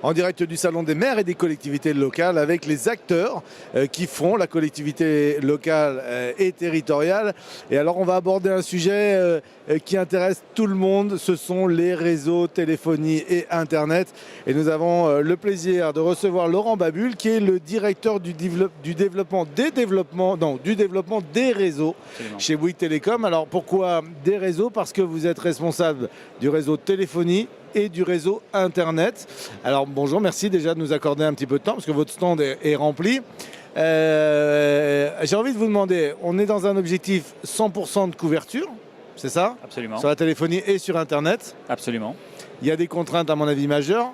en direct du Salon des maires et des collectivités locales avec les acteurs qui font la collectivité locale et territoriale. Et alors on va aborder un sujet qui intéresse tout le monde, ce sont les réseaux téléphonie et Internet. Et nous avons le plaisir de recevoir Laurent Babule qui est le directeur du développement des réseaux. Absolument. Chez Bouygues Télécom. Alors pourquoi des réseaux? Parce que vous êtes responsable du réseau téléphonie et du réseau Internet. Alors bonjour, merci déjà de nous accorder un petit peu de temps parce que votre stand est rempli. J'ai envie de vous demander, on est dans un objectif 100% de couverture, c'est ça? Absolument. Sur la téléphonie et sur Internet. Absolument. Il y a des contraintes à mon avis majeures.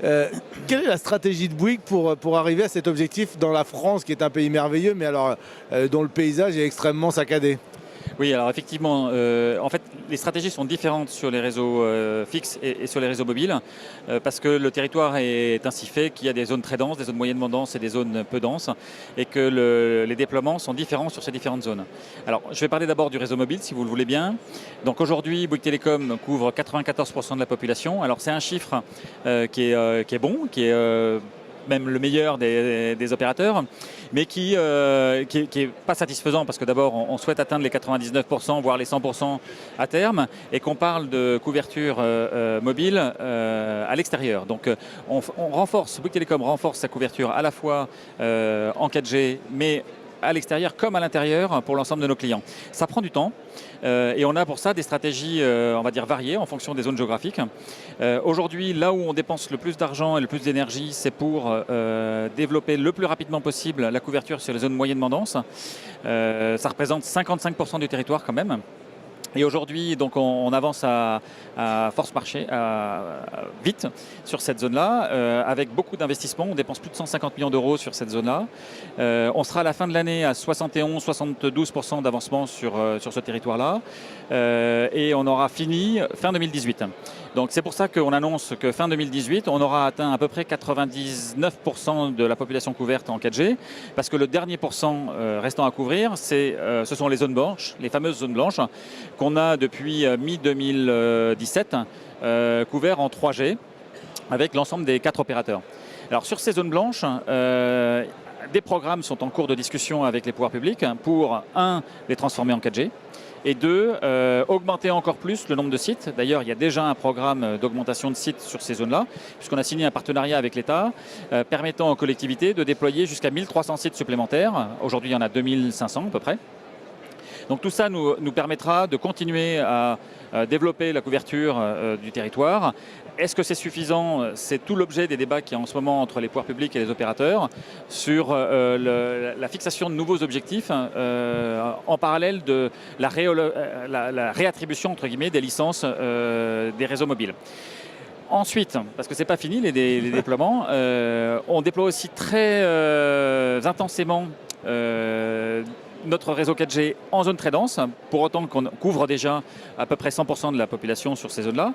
Quelle est la stratégie de Bouygues pour arriver à cet objectif dans la France qui est un pays merveilleux mais alors dont le paysage est extrêmement saccadé? Oui, alors effectivement, en fait, les stratégies sont différentes sur les réseaux fixes et sur les réseaux mobiles parce que le territoire est ainsi fait qu'il y a des zones très denses, des zones moyennement denses et des zones peu denses et que les déploiements sont différents sur ces différentes zones. Alors, je vais parler d'abord du réseau mobile, si vous le voulez bien. Donc aujourd'hui, Bouygues Télécom couvre 94% de la population. Alors, c'est un chiffre qui est bon, qui est même le meilleur des opérateurs, mais qui est pas satisfaisant parce que d'abord on souhaite atteindre les 99%, voire les 100% à terme, et qu'on parle de couverture mobile à l'extérieur. Donc Bouygues Télécom renforce sa couverture à la fois en 4G, mais à l'extérieur comme à l'intérieur pour l'ensemble de nos clients. Ça prend du temps et on a pour ça des stratégies, on va dire, variées en fonction des zones géographiques. Aujourd'hui, là où on dépense le plus d'argent et le plus d'énergie, c'est pour développer le plus rapidement possible la couverture sur les zones moyennement denses. Ça représente 55% du territoire quand même. Et aujourd'hui, donc, on avance à force marché, vite sur cette zone-là, avec beaucoup d'investissements. On dépense plus de 150 millions d'euros sur cette zone-là. On sera à la fin de l'année à 71-72% d'avancement sur ce territoire-là. Et on aura fini fin 2018. Donc c'est pour ça qu'on annonce que fin 2018, on aura atteint à peu près 99% de la population couverte en 4G, parce que le dernier pourcent restant à couvrir, ce sont les zones blanches, les fameuses zones blanches, qu'on a depuis mi-2017 couvertes en 3G, avec l'ensemble des 4 opérateurs. Alors sur ces zones blanches, des programmes sont en cours de discussion avec les pouvoirs publics pour, les transformer en 4G, et 2, augmenter encore plus le nombre de sites. D'ailleurs, il y a déjà un programme d'augmentation de sites sur ces zones-là, puisqu'on a signé un partenariat avec l'État permettant aux collectivités de déployer jusqu'à 1300 sites supplémentaires. Aujourd'hui, il y en a 2500 à peu près. Donc tout ça nous permettra de continuer à développer la couverture du territoire. Est-ce que c'est suffisant? C'est tout l'objet des débats qu'il y a en ce moment entre les pouvoirs publics et les opérateurs sur la fixation de nouveaux objectifs en parallèle de la réattribution entre guillemets des licences des réseaux mobiles. Ensuite, parce que ce n'est pas fini les déploiements, on déploie aussi très intensément notre réseau 4G en zone très dense, pour autant qu'on couvre déjà à peu près 100% de la population sur ces zones-là.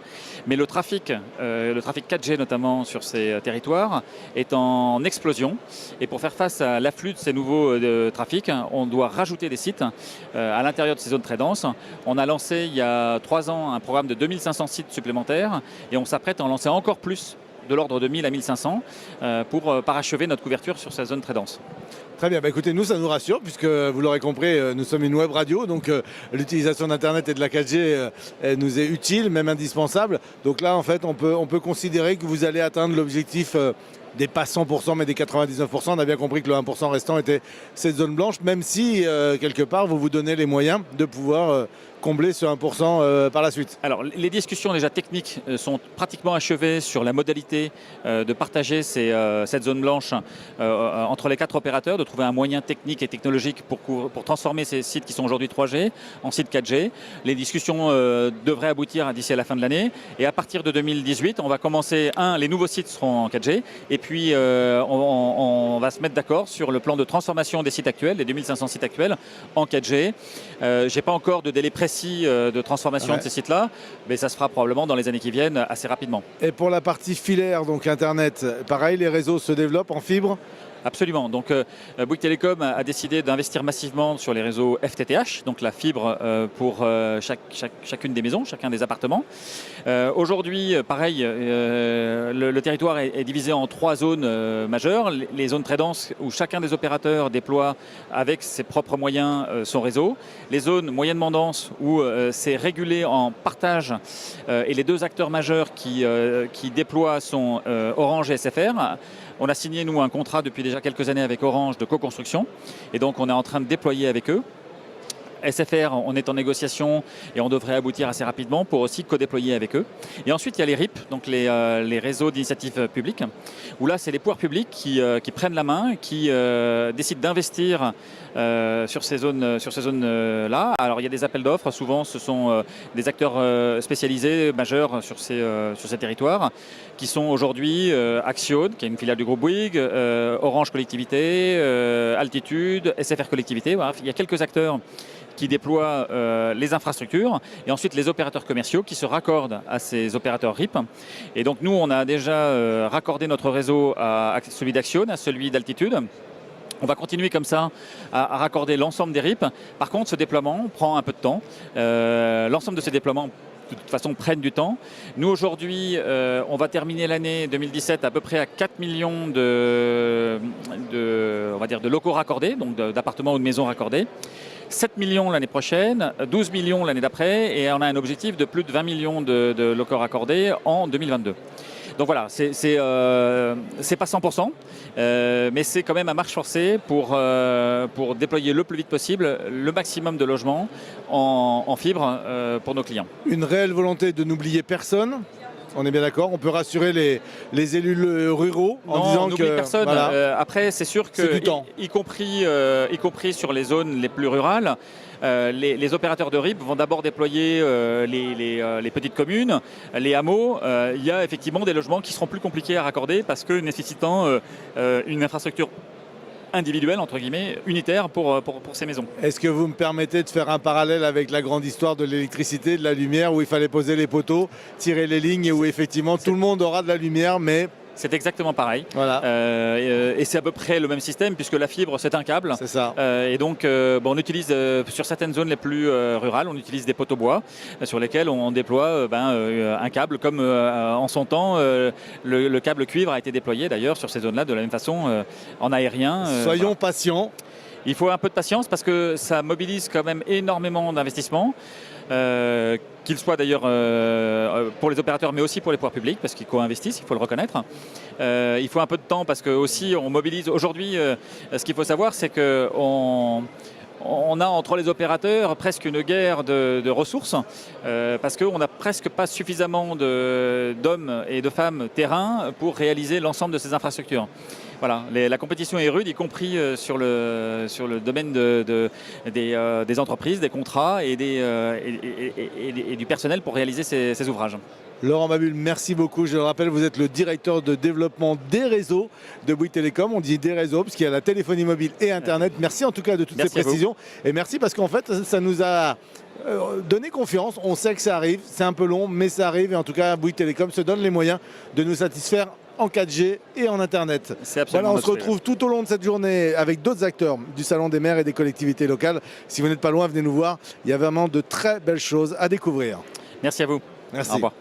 Mais le trafic 4G notamment sur ces territoires est en explosion. Et pour faire face à l'afflux de ces nouveaux trafics, on doit rajouter des sites à l'intérieur de ces zones très denses. On a lancé il y a 3 ans un programme de 2500 sites supplémentaires et on s'apprête à en lancer encore plus, de l'ordre de 1000 à 1500, pour parachever notre couverture sur cette zone très dense. Très bien, nous ça nous rassure puisque vous l'aurez compris, nous sommes une web radio, donc l'utilisation d'Internet et de la 4G nous est utile, même indispensable. Donc là en fait on peut considérer que vous allez atteindre l'objectif des pas 100% mais des 99%. On a bien compris que le 1% restant était cette zone blanche, même si quelque part vous vous donnez les moyens de pouvoir combler ce 1% par la suite. Alors les discussions déjà techniques sont pratiquement achevées sur la modalité de partager cette zone blanche entre les 4 opérateurs, de trouver un moyen technique et technologique pour transformer ces sites qui sont aujourd'hui 3G en sites 4G. Les discussions devraient aboutir d'ici à la fin de l'année et à partir de 2018, on va commencer, les nouveaux sites seront en 4G et puis on va se mettre d'accord sur le plan de transformation des sites actuels, les 2500 sites actuels en 4G. Je n'ai pas encore de délai précis de transformation de ces sites-là, mais ça se fera probablement dans les années qui viennent assez rapidement. Et pour la partie filaire, donc Internet, pareil, les réseaux se développent en fibre? Absolument. Donc Bouygues Telecom a décidé d'investir massivement sur les réseaux FTTH, donc la fibre pour chacune des maisons, chacun des appartements. Aujourd'hui, pareil, le territoire est divisé en 3 zones majeures. Les zones très denses où chacun des opérateurs déploie avec ses propres moyens son réseau. Les zones moyennement denses où c'est régulé en partage et les 2 acteurs majeurs qui déploient sont Orange et SFR. On a signé, nous, un contrat depuis déjà quelques années avec Orange de co-construction. Et donc, on est en train de déployer avec eux. SFR, on est en négociation et on devrait aboutir assez rapidement pour aussi co-déployer avec eux. Et ensuite, il y a les RIP, donc les réseaux d'initiative publique, où là, c'est les pouvoirs publics qui prennent la main, qui décident d'investir sur ces zones-là. Alors, il y a des appels d'offres. Souvent, ce sont des acteurs spécialisés, majeurs sur ces territoires, qui sont aujourd'hui Axione, qui est une filiale du groupe Bouygues, Orange Collectivité, Altitude, SFR Collectivité. Voilà. Il y a quelques acteurs qui déploient les infrastructures et ensuite les opérateurs commerciaux qui se raccordent à ces opérateurs RIP. Et donc nous, on a déjà raccordé notre réseau à celui d'Axione, à celui d'Altitude. On va continuer comme ça à raccorder l'ensemble des RIP. Par contre, ce déploiement prend un peu de temps. L'ensemble de ces déploiements de toute façon prennent du temps. Nous aujourd'hui, on va terminer l'année 2017 à peu près à 4 millions on va dire de locaux raccordés, donc d'appartements ou de maisons raccordés. 7 millions l'année prochaine, 12 millions l'année d'après, et on a un objectif de plus de 20 millions de locaux raccordés en 2022. Donc voilà, c'est pas 100%, mais c'est quand même à marche forcée pour déployer le plus vite possible le maximum de logements en fibre pour nos clients. Une réelle volonté de n'oublier personne. On est bien d'accord, on peut rassurer les élus ruraux en disant que personne. Voilà, après, c'est sûr que, y compris sur les zones les plus rurales, les opérateurs de RIP vont d'abord déployer les petites communes, les hameaux. Il y a effectivement des logements qui seront plus compliqués à raccorder parce que nécessitant une infrastructure individuelle, entre guillemets, unitaire pour ces maisons. Est-ce que vous me permettez de faire un parallèle avec la grande histoire de l'électricité, de la lumière, où il fallait poser les poteaux, tirer les lignes et où effectivement tout le monde aura de la lumière, mais... C'est exactement pareil. Voilà. Et c'est à peu près le même système puisque la fibre, c'est un câble. C'est ça. Et donc, on utilise sur certaines zones les plus rurales, on utilise des poteaux bois sur lesquels on déploie un câble comme en son temps, le câble cuivre a été déployé d'ailleurs sur ces zones-là de la même façon en aérien. Soyons patients. Il faut un peu de patience parce que ça mobilise quand même énormément d'investissements. Qu'ils soient d'ailleurs pour les opérateurs mais aussi pour les pouvoirs publics parce qu'ils co-investissent, il faut le reconnaître. Il faut un peu de temps parce que aussi on mobilise. Aujourd'hui, ce qu'il faut savoir c'est qu'on a entre les opérateurs presque une guerre de ressources parce qu'on n'a presque pas suffisamment d'hommes et de femmes terrain pour réaliser l'ensemble de ces infrastructures. Voilà, la compétition est rude, y compris sur le domaine des entreprises, des contrats et du personnel pour réaliser ces ouvrages. Laurent Babule, merci beaucoup. Je le rappelle, vous êtes le directeur de développement des réseaux de Bouygues Telecom. On dit des réseaux parce qu'il y a la téléphonie mobile et Internet. Merci en tout cas de toutes ces précisions. Et merci parce qu'en fait, ça nous a donné confiance. On sait que ça arrive. C'est un peu long, mais ça arrive. Et en tout cas, Bouygues Telecom se donne les moyens de nous satisfaire en 4G et en Internet. Voilà, on se retrouve tout au long de cette journée avec d'autres acteurs du Salon des maires et des collectivités locales. Si vous n'êtes pas loin, venez nous voir. Il y a vraiment de très belles choses à découvrir. Merci à vous. Merci. Au revoir.